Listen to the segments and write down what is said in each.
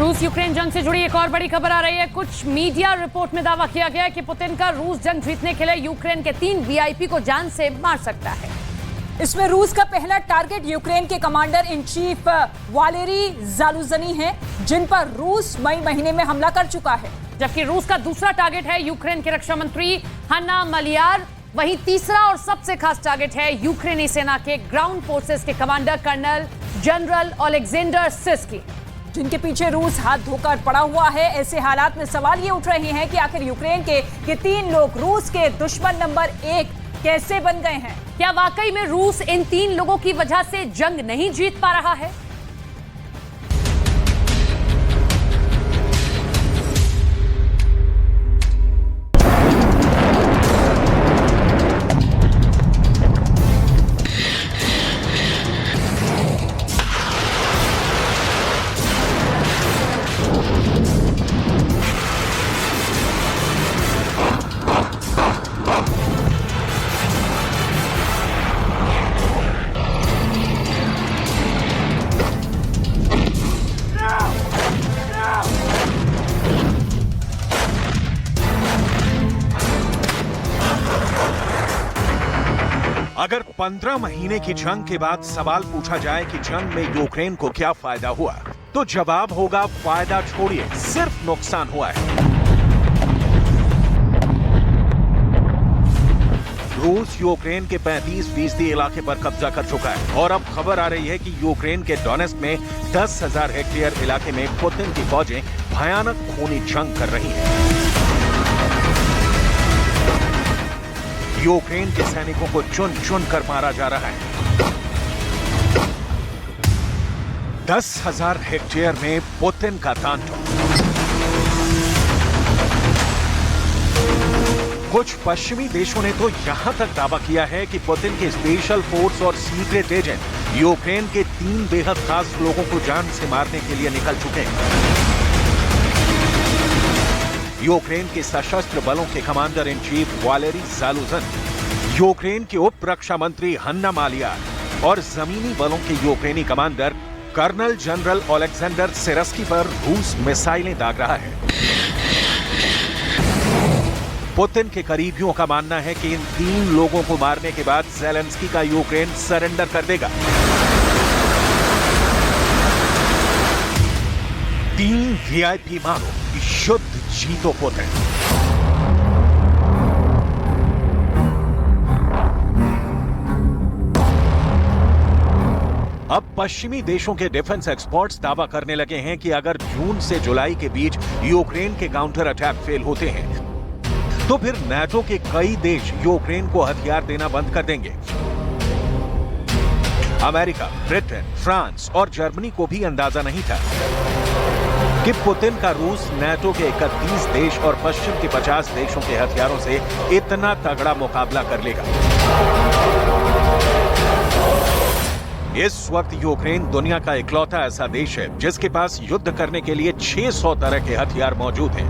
रूस यूक्रेन जंग से जुड़ी एक और बड़ी खबर आ रही है। कुछ मीडिया रिपोर्ट में दावा किया गया है कि पुतिन का रूस जंग जीतने के लिए यूक्रेन के 3 वीआईपी को जान से मार सकता है। इसमें रूस का पहला टारगेट यूक्रेन के कमांडर इन चीफ वालेरी जालुजनी है, जिन पर रूस मई महीने में हमला कर चुका है। जबकि रूस का दूसरा टारगेट है यूक्रेन के रक्षा मंत्री हन्ना मालियार। वहीं तीसरा और सबसे खास टारगेट है यूक्रेनी सेना के ग्राउंड फोर्सेस के कमांडर कर्नल जनरल ओलेक्जेंडर सिर्स्की, जिनके पीछे रूस हाथ धोकर पड़ा हुआ है। ऐसे हालात में सवाल ये उठ रहे हैं कि आखिर यूक्रेन के ये 3 लोग रूस के दुश्मन नंबर 1 कैसे बन गए हैं। क्या वाकई में रूस इन 3 लोगों की वजह से जंग नहीं जीत पा रहा है? अगर 15 महीने की जंग के बाद सवाल पूछा जाए कि जंग में यूक्रेन को क्या फायदा हुआ, तो जवाब होगा फायदा छोड़िए, सिर्फ नुकसान हुआ है। रूस यूक्रेन के 35% इलाके पर कब्जा कर चुका है और अब खबर आ रही है कि यूक्रेन के डोनेस्क में 10,000 हेक्टेयर इलाके में पुतिन की फौजें भयानक खूनी जंग कर रही हैं। यूक्रेन के सैनिकों को चुन चुन कर मारा जा रहा है। 10,000 हेक्टेयर में पुतिन का तांडव। कुछ पश्चिमी देशों ने तो यहां तक दावा किया है कि पुतिन के स्पेशल फोर्स और सीक्रेट एजेंट यूक्रेन के 3 बेहद खास लोगों को जान से मारने के लिए निकल चुके हैं। यूक्रेन के सशस्त्र बलों के commander in chief Valery जालुजनी, Ukraine के उप रक्षा मंत्री हन्ना मालियार और जमीनी बलों के यूक्रेनी कमांडर कर्नल जनरल ओलेक्जेंडर सिर्स्की पर रूस मिसाइलें दाग रहा है। पुतिन के करीबियों का मानना है कि इन 3 लोगों को मारने के बाद ज़ेलेंस्की का यूक्रेन सरेंडर कर देगा। 3 वीआईपी मारो, युद्ध जीतो पुतिन। अब पश्चिमी देशों के डिफेंस एक्सपर्ट्स दावा करने लगे हैं कि अगर जून से जुलाई के बीच यूक्रेन के काउंटर अटैक फेल होते हैं, तो फिर नाटो के कई देश यूक्रेन को हथियार देना बंद कर देंगे। अमेरिका, ब्रिटेन, फ्रांस और जर्मनी को भी अंदाजा नहीं था कि पुतिन का रूस नाटो के 31 देश और पश्चिम के 50 देशों के हथियारों से इतना तगड़ा मुकाबला कर लेगा। इस वक्त यूक्रेन दुनिया का इकलौता ऐसा देश है जिसके पास युद्ध करने के लिए 600 तरह के हथियार मौजूद हैं।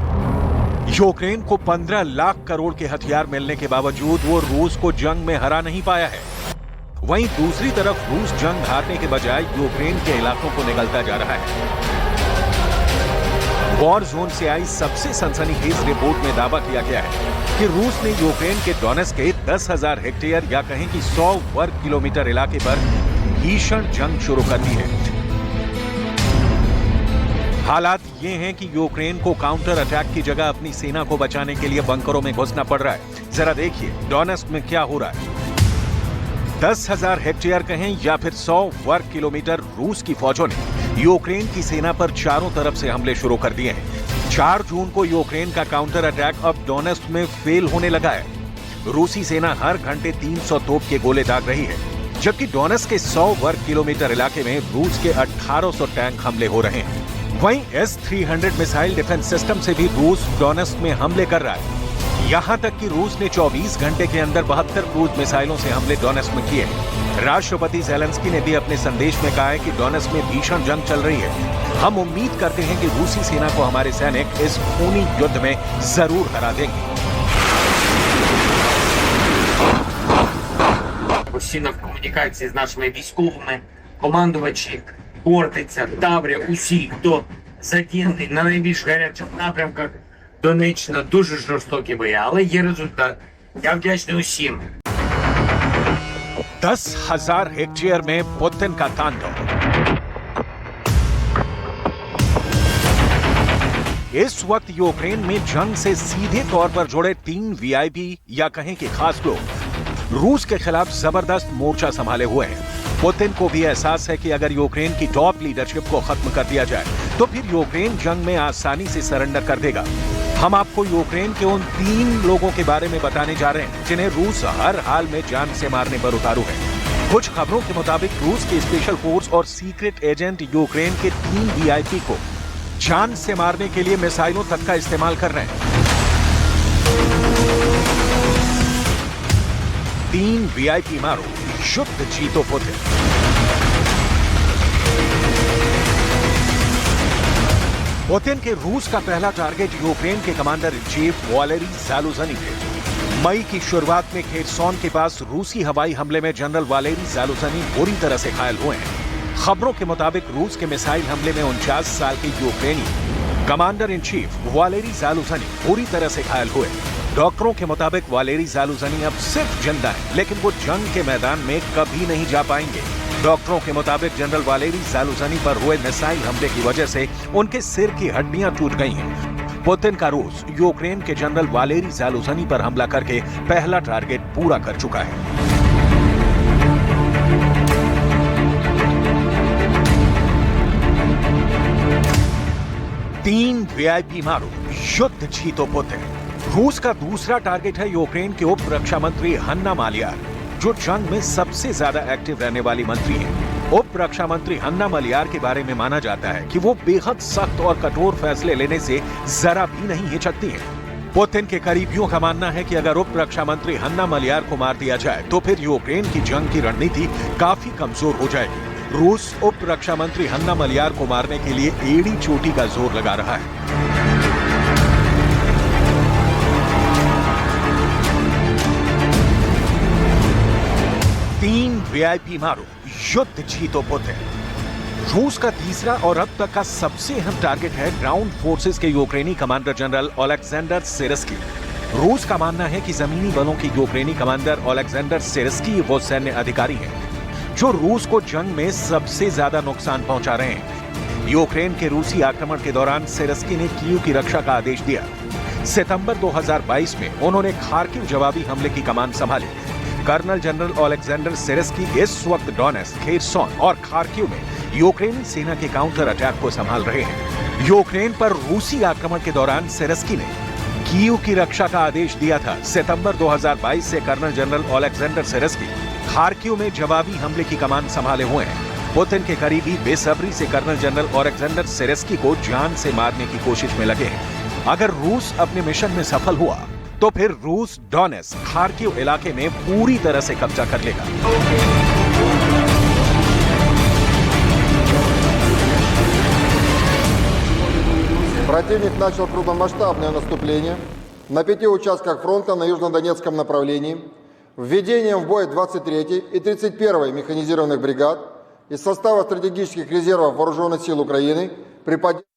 यूक्रेन को 15 लाख करोड़ के हथियार मिलने के बावजूद वो रूस को जंग में हरा नहीं पाया है। वहीं दूसरी तरफ रूस जंग हारने के बजाय यूक्रेन के इलाकों को निगलता जा रहा है। वॉर जोन से आई सबसे सनसनीखेज रिपोर्ट में दावा किया गया है कि रूस ने यूक्रेन के डोनेस्क के 10,000 हेक्टेयर या कहें कि 100 वर्ग किलोमीटर इलाके पर भीषण जंग शुरू कर दी है। हालात ये हैं कि यूक्रेन को काउंटर अटैक की जगह अपनी सेना को बचाने के लिए बंकरों में घुसना पड़ रहा है। जरा देखिए डोनेस्क में क्या हो रहा है। 10,000 हेक्टेयर कहें या फिर 100 वर्ग किलोमीटर रूस की फौजों ने यूक्रेन की सेना पर चारों तरफ से हमले शुरू कर दिए हैं। 4 जून को यूक्रेन का काउंटर अटैक अब डोनेस्क में फेल होने लगा है। रूसी सेना हर घंटे 300 तोप के गोले दाग रही है, जबकि डोनेस्क के 100 वर्ग किलोमीटर इलाके में रूस के 1800 टैंक हमले हो रहे हैं। वहीं S-300 मिसाइल डिफेंस सिस्टम से भी रूस डोनेस्क में हमले कर रहा है। यहां तक कि रूस ने 24 घंटे के अंदर 72 क्रूज मिसाइलों से हमले डोनेस्क में किए हैं। राष्ट्रपति ज़ेलेंस्की ने भी अपने संदेश में कहा है कि डोनेस्क में भीषण जंग चल रही है। हम उम्मीद करते हैं कि रूसी सेना को हमारे सैनिक इस खूनी युद्ध में जरूर हरा देंगे। Постійно в комунікації з нашими військовими, командувачі Хортиця, Таврія, усі, хто задіяний на найбільш гарячих напрямках. Донеччина дуже жорстокі бої, але є результат. Я вдячний усім. 10,000 हेक्टेयर में पुतिन का तांडव। इस वक्त यूक्रेन में जंग से सीधे तौर पर जुड़े 3 वीआईपी या कहें कि खास लोग रूस के खिलाफ जबरदस्त मोर्चा संभाले हुए हैं। पुतिन को भी एहसास है कि अगर यूक्रेन की टॉप लीडरशिप को खत्म कर दिया जाए तो फिर यूक्रेन जंग में आसानी से सरेंडर कर देगा। हम आपको यूक्रेन के उन 3 लोगों के बारे में बताने जा रहे हैं जिन्हें रूस हर हाल में जान से मारने पर उतारू है। कुछ खबरों के मुताबिक रूस के स्पेशल फोर्स और सीक्रेट एजेंट यूक्रेन के 3 वीआईपी को जान से मारने के लिए मिसाइलों तक का इस्तेमाल कर रहे हैं। 3 वीआईपी मारो, युद्ध जीतो पुतिन। पुतिन के रूस का पहला टारगेट यूक्रेन के कमांडर इन चीफ वैलेरी ज़ालुझनी थे। मई की शुरुआत में खेरसोन के पास रूसी हवाई हमले में जनरल वैलेरी ज़ालुझनी बुरी तरह से घायल हुए हैं। खबरों के मुताबिक रूस के मिसाइल हमले में 49 साल के यूक्रेनी कमांडर इन चीफ वैलेरी ज़ालुझनी बुरी तरह से घायल हुए। डॉक्टरों के मुताबिक वैलेरी ज़ालुझनी अब सिर्फ जिंदा है, लेकिन वो जंग के मैदान में कभी नहीं जा पाएंगे। डॉक्टरों के मुताबिक जनरल वैलेरी ज़ालुझनी पर हुए मिसाइल हमले की वजह से उनके सिर की हड्डियां टूट गई हैं। पुतिन का रूस यूक्रेन के जनरल वैलेरी ज़ालुझनी पर हमला करके पहला टारगेट पूरा कर चुका है। तीन वीआईपी मारो, युद्ध जीतो पुतिन। रूस का दूसरा टारगेट है यूक्रेन के उप रक्षा मंत्री हन्ना मालियार, जो जंग में सबसे ज्यादा एक्टिव रहने वाली मंत्री हैं। उप रक्षा मंत्री हन्ना मालियार के बारे में माना जाता है कि वो बेहद सख्त और कठोर फैसले लेने से जरा भी नहीं हिचकती हैं। पुतिन के करीबियों का मानना है कि अगर उप रक्षा मंत्री हन्ना मालियार को मार दिया जाए तो फिर यूक्रेन की जंग की रणनीति काफी कमजोर हो जाएगी। रूस उप रक्षा मंत्री हन्ना मालियार को मारने के लिए एड़ी चोटी का जोर लगा रहा है। तीन वीआईपी मारो, युद्ध जीतो पुतिन। रूस का तीसरा और अब तक का सबसे अहम टारगेट है ग्राउंड फोर्सेस के यूक्रेनी कमांडर जनरल ओलेक्जेंडर सिरस्की। रूस का मानना है कि जमीनी बलों के यूक्रेनी कमांडर ओलेक्जेंडर सिरस्की वो सैन्य अधिकारी हैं जो रूस को जंग में सबसे ज्यादा नुकसान पहुंचा रहे हैं। यूक्रेन के रूसी आक्रमण के दौरान सिरस्की ने कीव की रक्षा का आदेश दिया। सितंबर 2022 में उन्होंने खार्किव जवाबी हमले की कमान संभाली। कर्नल जनरल ओलेक्जेंडर सिरस्की इस वक्त डोनेट्स्क, खेरसोन और खार्किव में यूक्रेनी सेना के काउंटर अटैक को संभाल रहे हैं। यूक्रेन पर रूसी आक्रमण के दौरान सिरस्की ने कीव की रक्षा का आदेश दिया था। सितंबर 2022 से कर्नल जनरल ओलेक्जेंडर सिरस्की खार्किव में जवाबी हमले की कमान संभाले हुए हैं। पुतिन के करीबी बेसब्री से कर्नल जनरल ओलेक्जेंडर सिरस्की को जान से मारने की कोशिश में लगे हैं। अगर रूस अपने मिशन में सफल हुआ तो फिर रूस डोनेट्स्क, खार्किव इलाके में पूरी तरह से कब्जा कर लेगा। Противник начал крупномасштабное наступление на 5 участках фронта на южнодонецком направлении, введением в бой 23-й и 31-й механизированных бригад из состава стратегических резервов Вооруженных сил Украины при поддержке